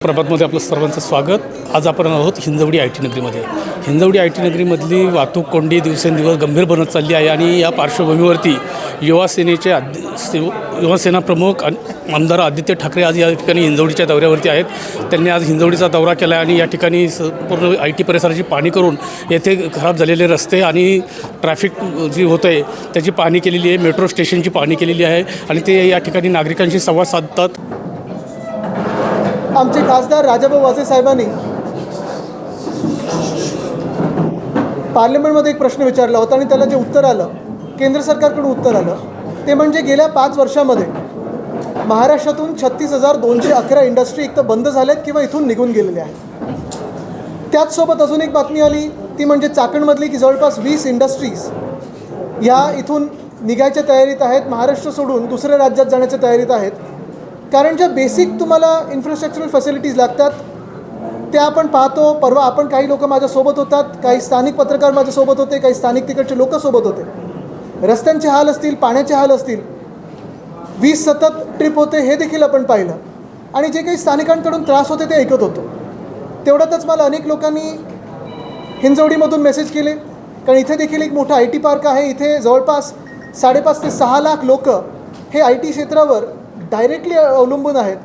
प्रभातमध्ये आपलं सर्वांचं स्वागत. आज आपण आहोत हिंजवडी आय टी नगरीमध्ये. हिंजवडी आय टी नगरीमधली वाहतूक कोंडी दिवसेंदिवस गंभीर बनत चालली आहे आणि या पार्श्वभूमीवरती युवासेना प्रमुख आमदार आदित्य ठाकरे आज या ठिकाणी हिंजवडीच्या दौऱ्यावरती आहेत. त्यांनी आज हिंजवडीचा दौरा केला आहे आणि या ठिकाणी पूर्ण आय टी परिसराची पाहणी करून येथे खराब झालेले रस्ते आणि ट्रॅफिक जी होत आहे त्याची पाहणी केलेली आहे. मेट्रो स्टेशनची पाहणी केलेली आहे आणि ते या ठिकाणी नागरिकांशी संवाद साधतात. आमचे खासदार राजाभाऊ वाजे साहेबांनी पार्लमेंटमध्ये एक प्रश्न विचारला होता आणि त्याला जे उत्तर आलं, केंद्र सरकारकडून उत्तर आलं, ते म्हणजे गेल्या 5 वर्षामध्ये महाराष्ट्रातून 36,211 इंडस्ट्री एक तर बंद झाल्यात किंवा इथून निघून गेलेल्या आहेत. त्याचसोबत अजून एक बातमी आली, ती म्हणजे चाकणमधली की जवळपास 20 इंडस्ट्रीज ह्या इथून निघायच्या तयारीत आहेत, महाराष्ट्र सोडून दुसऱ्या राज्यात जाण्याच्या तयारीत आहेत. कारण ज्या बेसिक तुम्हाला इन्फ्रास्ट्रक्चरल फॅसिलिटीज लागतात त्या आपण पाहतो. परवा आपण काही लोक माझ्यासोबत होतात, काही स्थानिक पत्रकार माझ्यासोबत होते, काही स्थानिक तिकडचे लोक सोबत होते. रस्त्यांचे हाल असतील, पाण्याचे हाल असतील, वीज सतत ट्रिप होते हे देखील आपण पाहिलं आणि जे काही स्थानिकांकडून त्रास होते ते ऐकत होतो. तेवढ्यातच मला अनेक लोकांनी हिंजवडीमधून मेसेज केले, कारण इथे देखील एक मोठा आय टी पार्क आहे. इथे जवळपास 5.5 ते 6 लाख लोक हे आय टी क्षेत्रावर डायरेक्टली अवलंबून आहेत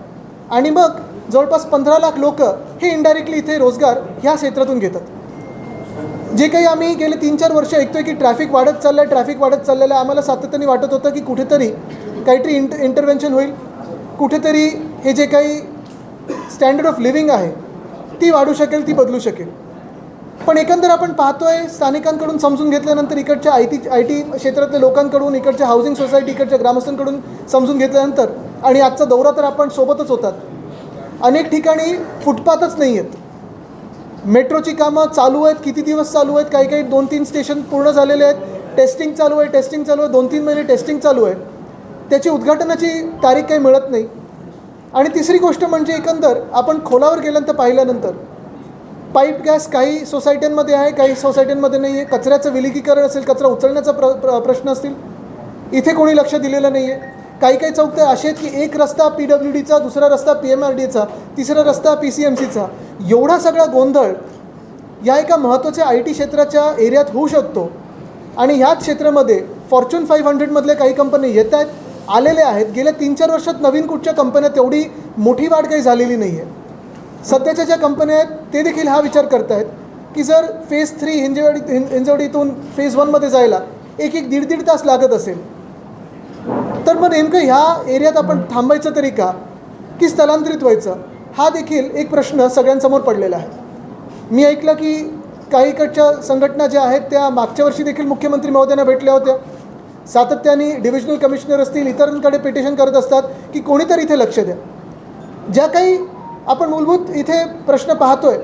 आणि मग जवळपास 15 लाख लोक हे इनडायरेक्टली इथे रोजगार ह्या क्षेत्रातून घेतात. जे काही आम्ही गेले 3-4 वर्ष ऐकतोय की ट्रॅफिक वाढत चाललं आहे, आम्हाला सातत्याने वाटत होतं की कुठेतरी काहीतरी इंटरव्हेन्शन होईल, कुठेतरी हे जे काही स्टँडर्ड ऑफ लिव्हिंग आहे ती वाढू शकेल, ती बदलू शकेल. पण एकंदर आपण पाहतोय स्थानिकांकडून समजून घेतल्यानंतर, इकडच्या आय टी क्षेत्रातल्या लोकांकडून, इकडच्या हाऊसिंग सोसायटी, इकडच्या ग्रामस्थांकडून समजून घेतल्यानंतर, आणि आजचा दौरा तर आपण सोबतच होतात, अनेक ठिकाणी फुटपाथच नाही आहेत. मेट्रोची कामं चालू आहेत, किती दिवस चालू आहेत, काही 2-3 स्टेशन पूर्ण झालेले आहेत, टेस्टिंग चालू आहे, 2-3 महिने टेस्टिंग चालू आहे, त्याची उद्घाटनाची तारीख काही मिळत नाही. आणि तिसरी गोष्ट म्हणजे एकंदर आपण खोलावर गेल्यानंतर पाहिल्यानंतर पाईप गॅस काही सोसायट्यांमध्ये आहे, काही सोसायट्यांमध्ये नाही आहे. कचऱ्याचं विलगीकरण असेल, कचरा उचलण्याचा प्रश्न असतील, इथे कोणी लक्ष दिलेलं नाही आहे. काही चौक तर असे आहेत की एक रस्ता PWDचा, दुसरा रस्ता PMRDचा, तिसरा रस्ता PCMCचा. एवढा सगळा गोंधळ या एका महत्त्वाच्या आय टी क्षेत्राच्या एरियात होऊ शकतो. आणि ह्याच क्षेत्रामध्ये फॉर्च्यून 500मधल्या काही कंपन्या येत आहेत, आलेल्या आहेत. गेल्या 3-4 वर्षात नवीन कुठच्या कंपन्या तेवढी मोठी वाढ काही झालेली नाही आहे. सध्याच्या ज्या कंपन्या आहेत ते देखील हा विचार करत आहेत की जर फेज 3 हिंजवडीतून फेज 1मध्ये जायला 1-1.5 तास लागत असेल तर मग नेमकं ह्या एरियात आपण थांबायचं तरी का, की स्थलांतरित व्हायचं, हा देखील एक प्रश्न सगळ्यांसमोर पडलेला आहे. मी ऐकलं की काही इकडच्या संघटना ज्या आहेत त्या मागच्या वर्षी देखील मुख्यमंत्री महोदयांना भेटल्या होत्या. सातत्याने डिव्हिजनल कमिशनर असतील, इतरांकडे पिटिशन करत असतात की कोणीतरी इथे लक्ष द्या. ज्या काही आपण मूलभूत इथे प्रश्न पाहतोय,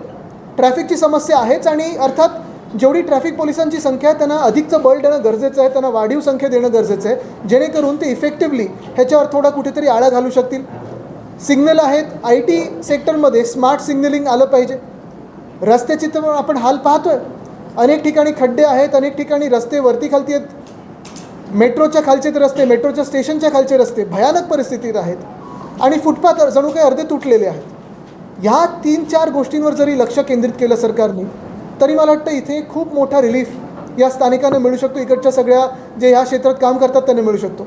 ट्रॅफिकची समस्या आहेच आणि अर्थात जेवढी ट्रॅफिक पोलिसांची संख्या आहे त्यांना अधिकचं बळ देणं गरजेचं आहे, त्यांना वाढीव संख्या देणं गरजेचं आहे, जेणेकरून ते इफेक्टिव्हली ह्याच्यावर थोडा कुठेतरी आळा घालू शकतील. सिग्नल आहेत, आय टी सेक्टरमध्ये स्मार्ट सिग्नलिंग आलं पाहिजे. रस्त्याची तर आपण हाल पाहतोय, अनेक ठिकाणी खड्डे आहेत, अनेक ठिकाणी रस्ते वरती खालती आहेत, मेट्रोच्या खालचे रस्ते, मेट्रोच्या स्टेशनच्या खालचे रस्ते भयानक परिस्थितीत आहेत आणि फुटपाथ जणू काही अर्धे तुटलेले आहेत. ह्या 3-4 गोष्टींवर जरी लक्ष केंद्रित केलं सरकारने तरी मला वाटतं इथे खूप मोठा रिलीफ या स्थानिकांना मिळू शकतो, इकडच्या सगळ्या जे ह्या क्षेत्रात काम करतात त्यांना मिळू शकतो.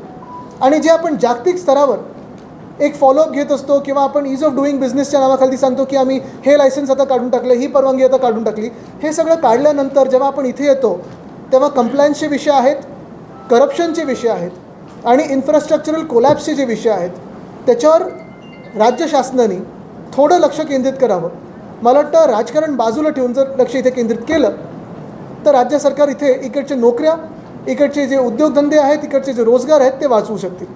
आणि जे आपण जागतिक स्तरावर एक फॉलोअप घेत असतो किंवा आपण ईज ऑफ डुईंग बिझनेसच्या नावाखाली सांगतो की आम्ही हे लायसन्स आता काढून टाकलं, ही परवानगी आता काढून टाकली, हे सगळं काढल्यानंतर जेव्हा आपण इथे येतो तेव्हा कंप्लायन्सचे विषय आहेत, करप्शनचे विषय आहेत आणि इन्फ्रास्ट्रक्चरल कोलॅप्सचे जे विषय आहेत त्याच्यावर राज्य शासनाने थोडं लक्ष केंद्रित करावं. मला वाटतं राजकारण बाजूला ठेवून जर लक्ष इथे केंद्रित केलं तर राज्य सरकार इथे इकडच्या नोकऱ्या, इकडचे जे उद्योगधंदे आहेत, इकडचे जे रोजगार आहेत ते वाचवू शकतील.